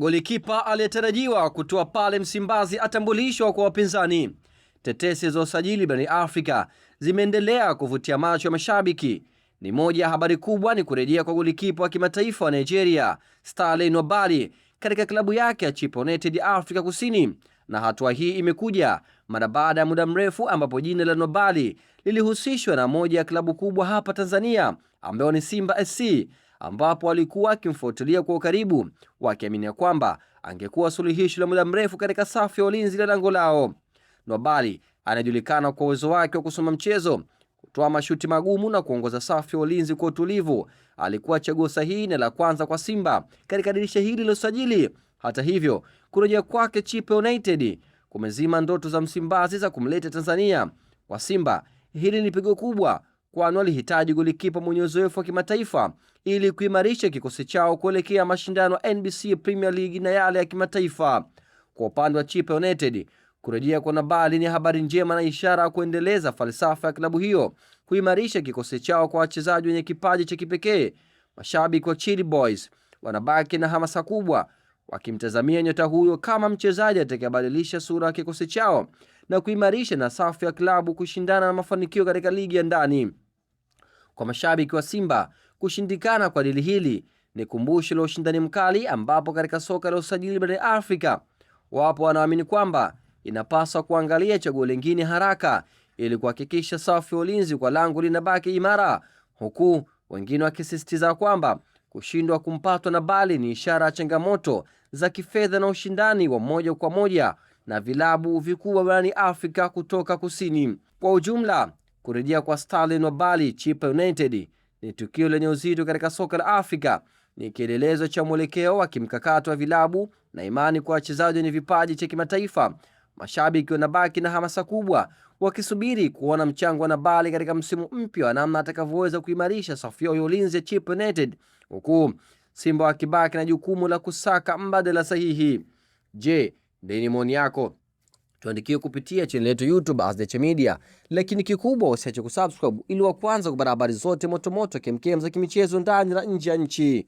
Golikipa aliyetarajiwa kutoa pale Msimbazi atambulishwa kwa wapinzani. Tetesi za usajili barani Afrika zimeendelea kuvutia macho ya mashabiki. Ni moja ya habari kubwa ni kurejea kwa golikipa wa kimataifa wa Nigeria Stanley Nwabali katika klabu yake ya Chippa United ya Afrika Kusini, na hatua hii imekuja mara baada ya muda mrefu ambapo jina la Nwabali lilihusishwa na moja ya klabu kubwa hapa Tanzania ambayo ni Simba SC, ambapo walikuwa akimfuatilia kwa ukaribu wakiamini kwamba angekuwa suluhisho la muda mrefu katika safu ya ulinzi la lango lao. Nwabali anajulikana kwa uwezo wake wa kusoma mchezo, kutoa mashuti magumu na kuongoza safu ya ulinzi kwa utulivu. Alikuwa chaguo sahihi na la kwanza kwa Simba katika dirisha hili la usajili. Hata hivyo, kurejea kwake Chippa United kumezima ndoto za Msimbazi za kumleta Tanzania. Kwa Simba hili ni pigo kubwa, kwani walihitaji golikipa mwenye uzoefu wa kimataifa ili kuimarisha kikosi chao kuelekea mashindano ya NBC Premier League na yale ya kimataifa. Kwa upande wa Chippa United, kurejea kwa Nwabali ni habari njema na ishara ya kuendeleza falsafa ya klabu hiyo kuimarisha kikosi chao kwa wachezaji wenye kipaji cha kipekee. Mashabiki wa Chidi Boys wanabaki na hamasa kubwa wakimtazamia nyota huyo kama mchezaji atakayebadilisha sura ya kikosi chao na kuimarisha na safu ya klabu kushindana na mafanikio katika ligi ya ndani. Kwa mashabiki wa Simba, kushindikana kwa dili hili ni kumbusho la ushindani mkali, ambapo katika soka la usajili barani Afrika wapo wanaamini kwamba inapaswa kuangalia chaguo lingine haraka ili kuhakikisha safu ya ulinzi kwa lango linabaki imara, huku wengine wakisisitiza kwamba kushindwa kumpatwa Nwabali ni ishara ya changamoto za kifedha na ushindani wa moja kwa moja na vilabu vikubwa barani Afrika kutoka kusini. Kwa ujumla, kurejea kwa Stanley Nwabali Chippa United ni tukio lenye uzito katika soka la Afrika. Ni kielelezo cha mwelekeo wa kimkakati wa vilabu na imani kwa wachezaji wenye vipaji cha kimataifa. Mashabiki wanabaki na hamasa kubwa wakisubiri kuona mchango wa Nwabali katika msimu mpya, namna atakavyoweza kuimarisha safu ya ulinzi ya Chippa United, huku Simba wakibaki na jukumu la kusaka mbadala sahihi. Je, ni maoni yako? Tuandikie kupitia channel yetu YouTube Asdeche Media, lakini kikubwa usiache kusubscribe ili wa kwanza kupata habari zote motomoto kemkem za kimichezo ndani na nje ya nchi.